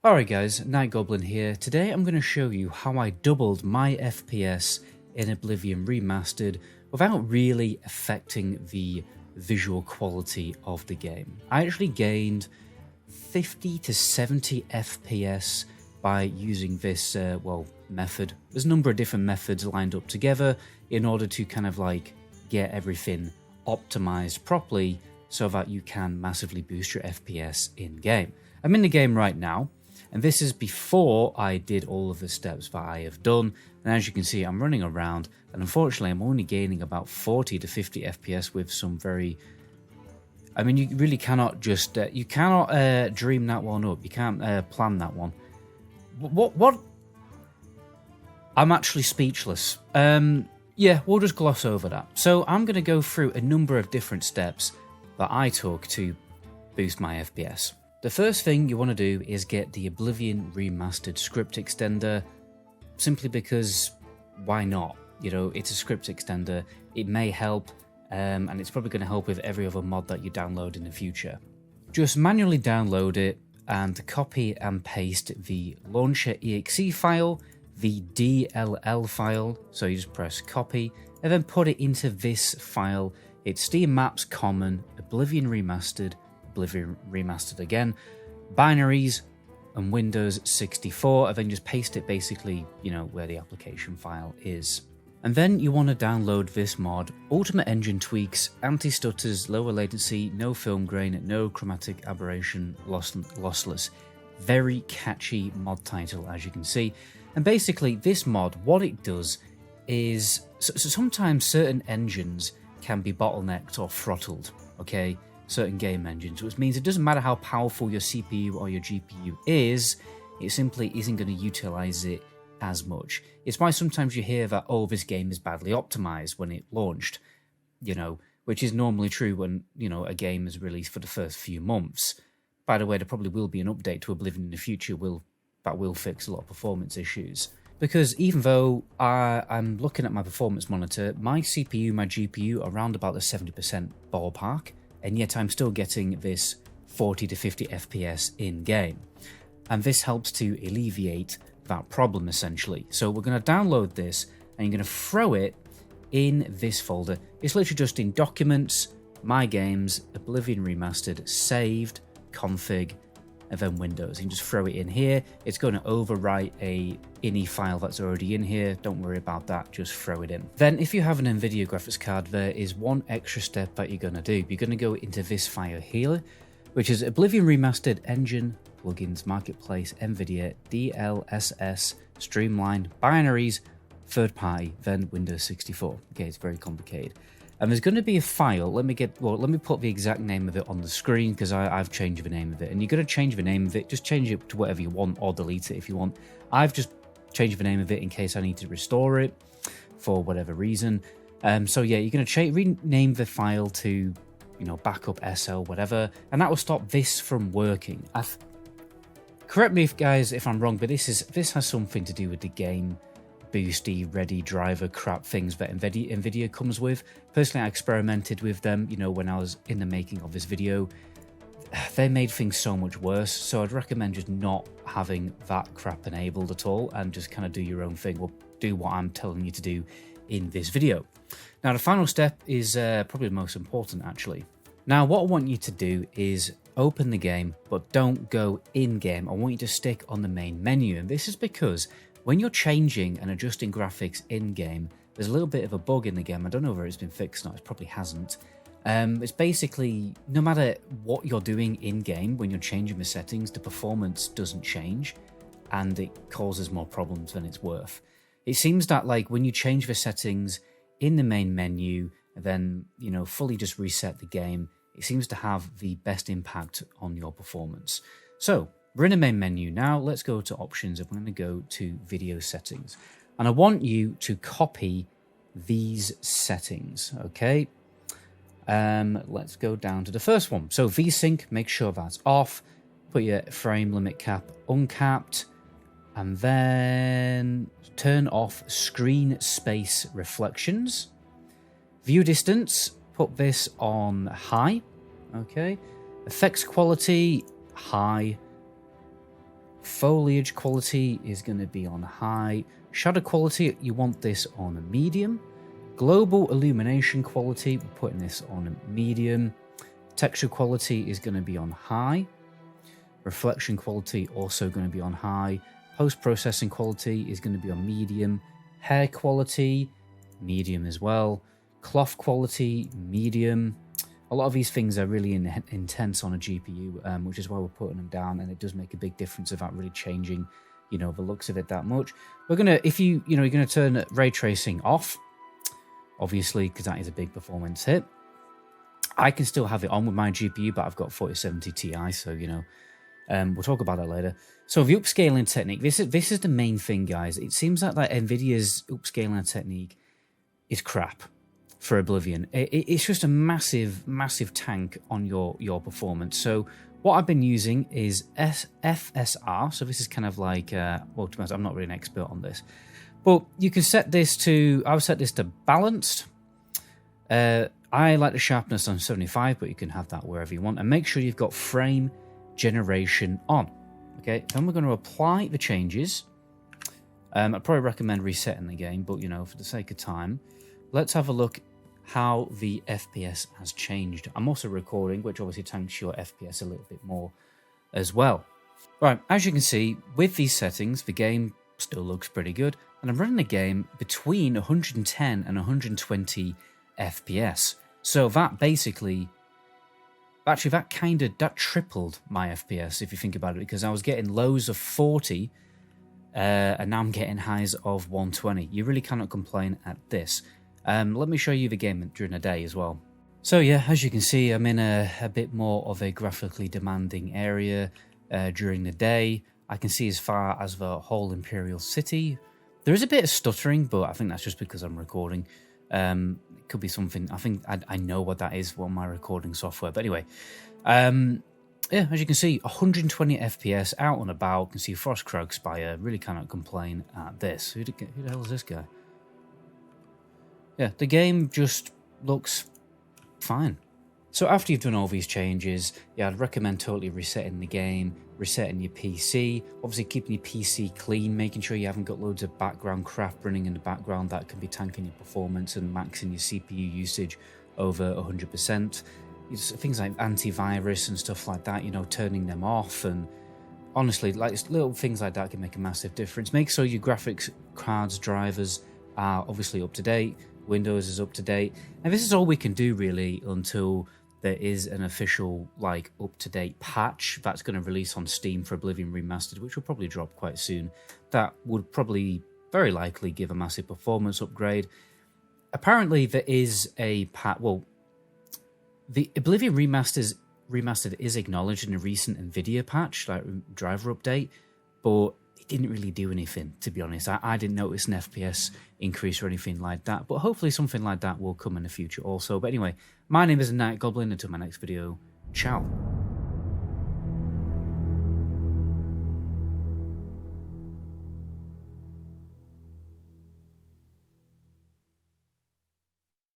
Alright guys, Night Goblin here. Today I'm going to show you how I doubled my FPS in Oblivion Remastered without really affecting the visual quality of the game. I actually gained 50 to 70 FPS by using this, method. There's a number of different methods lined up together in order to kind of like get everything optimized properly so that you can massively boost your FPS in-game. I'm in the game right now. And this is before I did all of the steps that I have done. And as you can see, I'm running around. And unfortunately, I'm only gaining about 40 to 50 FPS with some very... I mean, you really cannot just... you cannot dream that one up. You can't plan that one. What? I'm actually speechless. Yeah, we'll just gloss over that. So I'm going to go through a number of different steps that I took to boost my FPS. The first thing you want to do is get the Oblivion Remastered script extender, simply because why not? You know, it's a script extender, it may help, and it's probably going to help with every other mod that you download in the future. Just manually download it and copy and paste the launcher exe file, the DLL file, so you just press copy, and then put it into this file. It's Steam Maps Common, Oblivion Remastered, Oblivion Remastered again, binaries, and Windows 64, and then just paste it basically, you know, where the application file is. And then you want to download this mod, Ultimate Engine Tweaks, Anti-Stutters, Lower Latency, No Film Grain, No Chromatic Aberration, Lossless. Very catchy mod title, as you can see. And basically, this mod, what it does is, so sometimes certain engines can be bottlenecked or throttled, okay? Certain game engines, which means it doesn't matter how powerful your CPU or your GPU is, it simply isn't going to utilize it as much. It's why sometimes you hear that, oh, this game is badly optimized when it launched, you know, which is normally true when, you know, a game is released for the first few months. By the way, there probably will be an update to Oblivion in the future that will fix a lot of performance issues. Because even though I'm looking at my performance monitor, my CPU, my GPU are around about the 70% ballpark, and yet I'm still getting this 40 to 50 FPS in-game. And this helps to alleviate that problem, essentially. So we're going to download this, and you're going to throw it in this folder. It's literally just in Documents, My Games, Oblivion Remastered, Saved, Config, and then Windows. You can just throw it in here. It's going to overwrite a ini file that's already in here. Don't worry about that, just throw it in. Then if you have an NVIDIA graphics card, there is one extra step that you're going to do. You're going to go into this file here, which is Oblivion Remastered Engine, Plugins, Marketplace, NVIDIA, DLSS, Streamline, Binaries, Third Party, then Windows 64. Okay, it's very complicated. And there's going to be a file, let me put the exact name of it on the screen, because I've changed the name of it. And you're going to change the name of it, just change it to whatever you want, or delete it if you want. I've just changed the name of it in case I need to restore it for whatever reason. So yeah, you're going to rename the file to, you know, backup SL, whatever, and that will stop this from working. Correct me guys if I'm wrong, but this has something to do with the game boosty, ready driver crap things that NVIDIA comes with. Personally, I experimented with them, you know, when I was in the making of this video. They made things so much worse, so I'd recommend just not having that crap enabled at all and just kind of do your own thing, or do what I'm telling you to do in this video. Now, the final step is probably the most important, actually. Now, what I want you to do is open the game, but don't go in-game. I want you to stick on the main menu, and this is because when you're changing and adjusting graphics in-game, there's a little bit of a bug in the game. I don't know whether it's been fixed or not. It probably hasn't. It's basically, no matter what you're doing in-game, when you're changing the settings, the performance doesn't change, and it causes more problems than it's worth. It seems that, like, when you change the settings in the main menu, then, you know, fully just reset the game, it seems to have the best impact on your performance. So, we're in the main menu now. Let's go to options, and we're going to go to video settings. And I want you to copy these settings, okay? Let's go down to the first one. So VSync, make sure that's off. Put your frame limit cap uncapped. And then turn off screen space reflections. View distance, put this on high, okay? Effects quality, high. foliage quality is going to be on high. Shadow quality, you want this on medium. Global illumination quality, we're putting this on medium. Texture quality is going to be on high. Reflection quality also going to be on high. Post-processing quality is going to be on medium. Hair quality, medium as well. Cloth quality, medium. A lot of these things are really intense on a GPU, which is why we're putting them down, and it does make a big difference without really changing, you know, the looks of it that much. We're gonna, if you're gonna turn ray tracing off, obviously, because that is a big performance hit. I can still have it on with my GPU, but I've got 4070 Ti, so you know, we'll talk about that later. So the upscaling technique, this is the main thing, guys. It seems like Nvidia's upscaling technique is crap for Oblivion. It's just a massive tank on your performance. So what I've been using is FSR. So this is kind of like, well, to be honest, I'm not really an expert on this, but you can set this to, I would set this to balanced. I like the sharpness on 75, but you can have that wherever you want. And make sure you've got frame generation on. Okay, then we're going to apply the changes. I'd probably recommend resetting the game, but you know, for the sake of time, let's have a look how the FPS has changed. I'm also recording, which obviously tanks your FPS a little bit more as well. Right, as you can see, with these settings, the game still looks pretty good, and I'm running the game between 110 and 120 FPS. So that basically, actually that tripled my FPS if you think about it, because I was getting lows of 40 and now I'm getting highs of 120. You really cannot complain at this. Let me show you the game during the day as well. So yeah, as you can see, I'm in a bit more of a graphically demanding area during the day. I can see as far as the whole Imperial City. There is a bit of stuttering, but I think that's just because I'm recording. It could be something, I think I know what that is on my recording software. But anyway, yeah, as you can see, 120 FPS out and about. You can see Frostcrag Spire. Really cannot complain at this. Who the hell is this guy? Yeah, the game just looks fine. So after you've done all these changes, yeah, I'd recommend totally resetting the game, resetting your PC, obviously keeping your PC clean, making sure you haven't got loads of background crap running in the background that can be tanking your performance and maxing your CPU usage over 100%. Things like antivirus and stuff like that, you know, turning them off, and honestly, like little things like that can make a massive difference. Make sure your graphics cards drivers are obviously up to date. Windows is up to date, and this is all we can do really until there is an official like up-to-date patch that's going to release on Steam for Oblivion Remastered, which will probably drop quite soon. That would probably very likely give a massive performance upgrade. Apparently there is a patch, well, the Oblivion Remastered is acknowledged in a recent Nvidia patch, like driver update, but it didn't really do anything, to be honest. I didn't notice an FPS increase or anything like that, but hopefully something like that will come in the future also. But anyway, my name is Night Goblin. Until my next video, ciao.